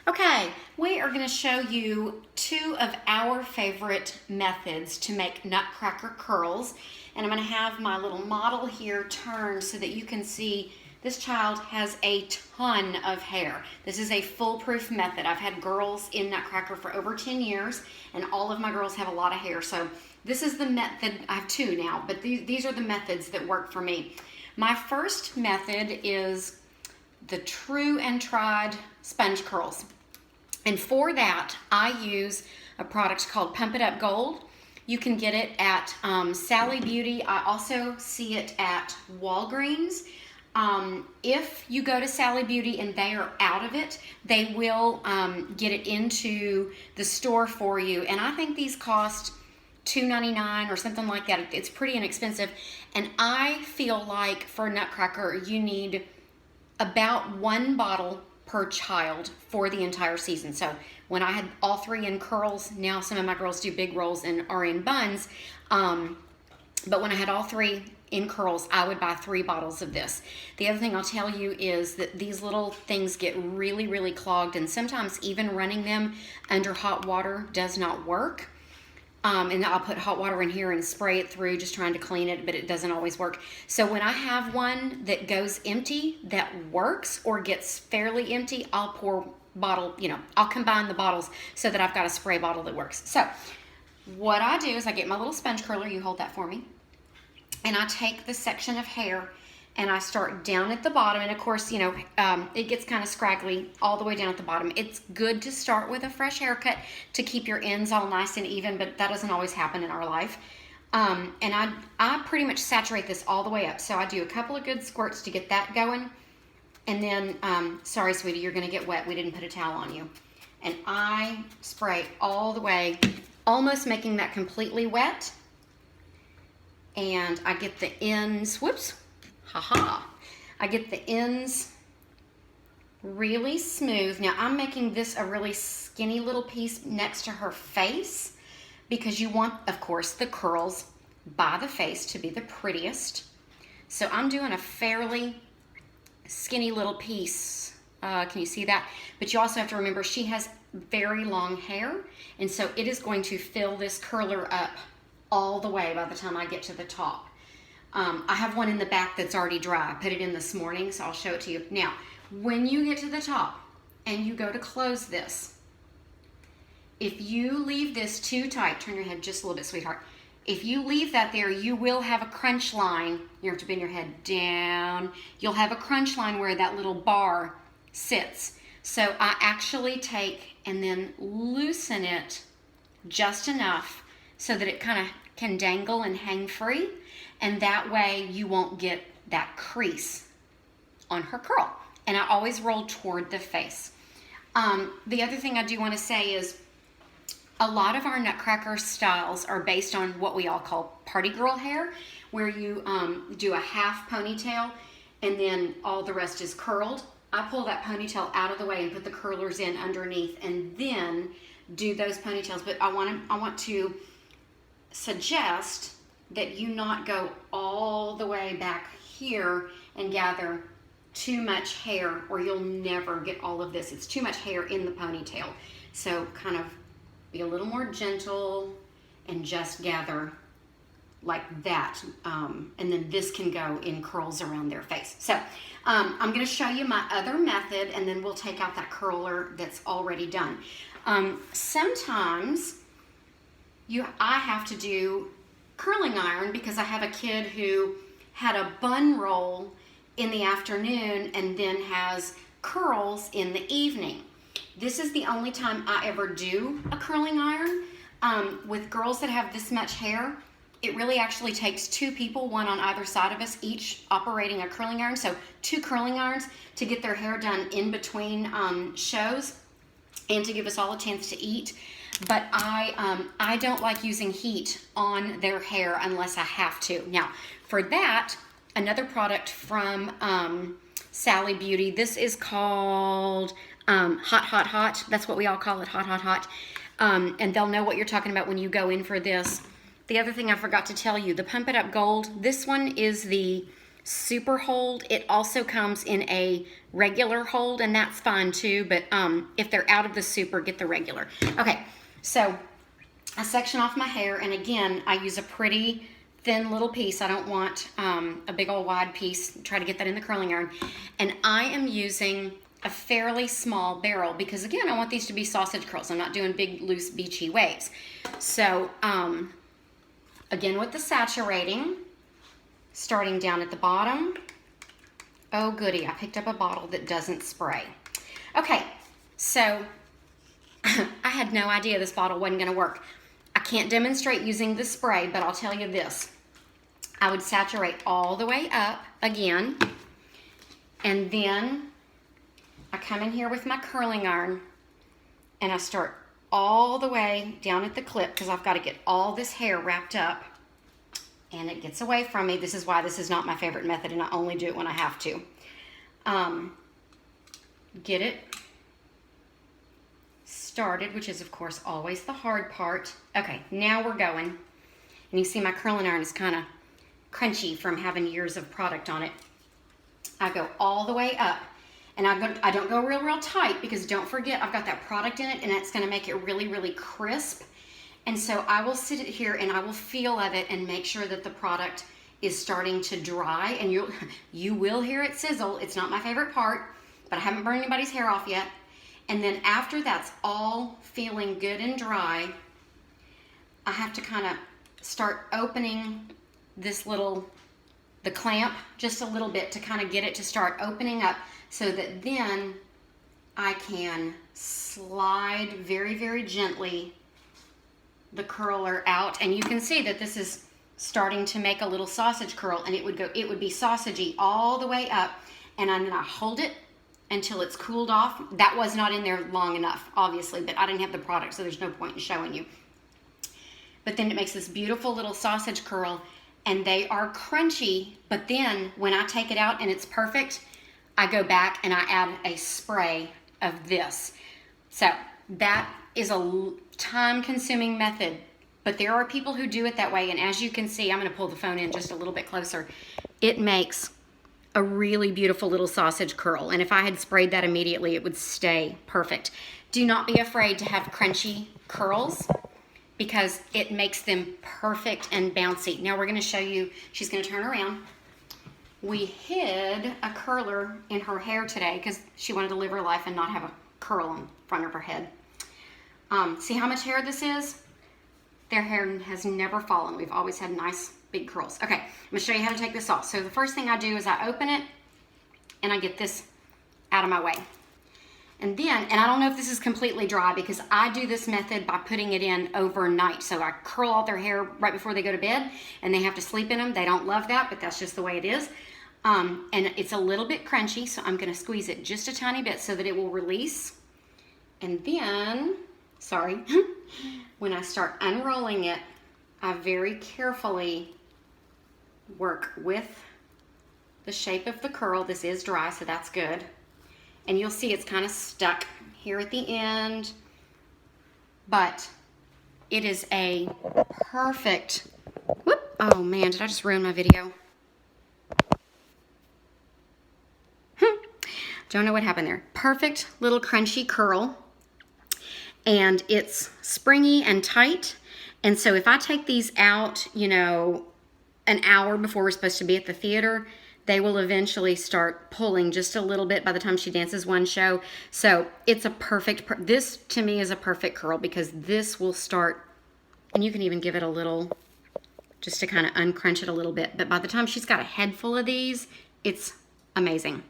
Okay, we are going to show you two of our favorite methods to make nutcracker curls. And I'm going to have my little model here turned so that you can see this child has a ton of hair. This is a foolproof method. I've had girls in Nutcracker for over 10 years, and all of my girls have a lot of hair. So this is the method. I have two now, but these are the methods that work for me. My first method is the true and tried sponge curls. And for that, I use a product called Pump It Up Gold. You can get it at Sally Beauty. I also see it at Walgreens. If you go to Sally Beauty and they are out of it, they will get it into the store for you. And I think these cost $2.99 or something like that. It's pretty inexpensive. And I feel like for Nutcracker, you need about one bottle per child for the entire season. So when I had all three in curls, now some of my girls do big rolls and are in buns. But when I had all three in curls, I would buy 3 bottles of this. The other thing I'll tell you is that these little things get really, really clogged, and sometimes even running them under hot water does not work. And I'll put hot water in here and spray it through, just trying to clean it, but it doesn't always work. So when I have one that goes empty that works or gets fairly empty, I'll pour bottle, I'll combine the bottles so that I've got a spray bottle that works. So what I do is I get my little sponge curler, you hold that for me, and I take the section of hair and I start down at the bottom. And of course, it gets kind of scraggly all the way down at the bottom. It's good to start with a fresh haircut to keep your ends all nice and even, but that doesn't always happen in our life. And I pretty much saturate this all the way up. So I do a couple of good squirts to get that going. And then, sorry, sweetie, you're gonna get wet. We didn't put a towel on you. And I spray all the way, almost making that completely wet. And I get the ends, whoops, I get the ends really smooth. Now I'm making this a really skinny little piece next to her face because you want, of course, the curls by the face to be the prettiest. So I'm doing a fairly skinny little piece. Can you see that? But you also have to remember she has very long hair, and so it is going to fill this curler up all the way by the time I get to the top. I have one in the back that's already dry. I put it in this morning, so I'll show it to you. Now, when you get to the top and you go to close this, if you leave this too tight, turn your head just a little bit, sweetheart. If you leave that there, you will have a crunch line. You have to bend your head down. You'll have a crunch line where that little bar sits. So I actually take and then loosen it just enough so that it kind of can dangle and hang free, and that way you won't get that crease on her curl. And I always roll toward the face. The other thing I do want to say is a lot of our Nutcracker styles are based on what we all call party girl hair, where you do a half ponytail and then all the rest is curled. I pull that ponytail out of the way and put the curlers in underneath and then do those ponytails. But I want to suggest that you not go all the way back here and gather too much hair, or you'll never get all of this. It's too much hair in the ponytail. So kind of be a little more gentle and just gather like that. And then this can go in curls around their face. So I'm gonna show you my other method, and then we'll take out that curler that's already done. Sometimes I have to do curling iron because I have a kid who had a bun roll in the afternoon and then has curls in the evening. This is the only time I ever do a curling iron. With girls that have this much hair, it really actually takes 2 people, one on either side of us, each operating a curling iron. So 2 curling irons to get their hair done in between shows and to give us all a chance to eat. But I don't like using heat on their hair unless I have to. Now, for that, another product from Sally Beauty, this is called Hot. That's what we all call it, Hot. And they'll know what you're talking about when you go in for this. The other thing I forgot to tell you, the Pump It Up Gold, this one is the super hold. It also comes in a regular hold, and that's fine too, but if they're out of the super, get the regular. Okay, so I section off my hair, and again, I use a pretty thin little piece. I don't want a big old wide piece. Try to get that in the curling iron. And I am using a fairly small barrel because, again, I want these to be sausage curls. I'm not doing big, loose, beachy waves. So, again, with the saturating, starting down at the bottom. Oh, goody, I picked up a bottle that doesn't spray. Okay, so I had no idea this bottle wasn't going to work. I can't demonstrate using the spray, but I'll tell you this. I would saturate all the way up again, and then I come in here with my curling iron, and I start all the way down at the clip because I've got to get all this hair wrapped up, and it gets away from me. This is why this is not my favorite method, and I only do it when I have to. Get it started, which is, of course, always the hard part. Okay, now we're going. And you see my curling iron is kind of crunchy from having years of product on it. I go all the way up, and I don't go real tight because don't forget I've got that product in it, and it's going to make it really crisp. And so I will sit it here and I will feel of it and make sure that the product is starting to dry, and you will hear it sizzle. It's not my favorite part, but I haven't burned anybody's hair off yet. And then after that's all feeling good and dry, I have to kind of start opening the clamp just a little bit to kind of get it to start opening up so that then I can slide very gently the curler out. And you can see that this is starting to make a little sausage curl, and it would be sausagey all the way up. And then I hold it until it's cooled off. That was not in there long enough, obviously, but I didn't have the product, so there's no point in showing you. But then it makes this beautiful little sausage curl, and they are crunchy, but then when I take it out and it's perfect, I go back and I add a spray of this. So that is a time-consuming method, but there are people who do it that way, and as you can see, I'm going to pull the phone in just a little bit closer. It makes a really beautiful little sausage curl, and if I had sprayed that immediately, it would stay perfect. Do not be afraid to have crunchy curls because it makes them perfect and bouncy. Now we're going to show you, she's going to turn around. We hid a curler in her hair today because she wanted to live her life and not have a curl in front of her head. See how much hair this is? Their hair has never fallen. We've always had nice big curls. Okay, I'm gonna show you how to take this off. So the first thing I do is I open it and I get this out of my way. And then, and I don't know if this is completely dry because I do this method by putting it in overnight. So I curl all their hair right before they go to bed and they have to sleep in them. They don't love that, but that's just the way it is. And it's a little bit crunchy, so I'm gonna squeeze it just a tiny bit so that it will release. And then, sorry, when I start unrolling it, I very carefully work with the shape of the curl. This is dry, so that's good. And you'll see it's kind of stuck here at the end, but it is a perfect, whoop, oh man, did I just ruin my video? Don't know what happened there. Perfect little crunchy curl, and it's springy and tight. And so if I take these out, you know, an hour before we're supposed to be at the theater, they will eventually start pulling just a little bit by the time she dances one show. So it's a perfect, this to me is a perfect curl because this will start, and you can even give it a little, just to kind of uncrunch it a little bit. But by the time she's got a head full of these, it's amazing.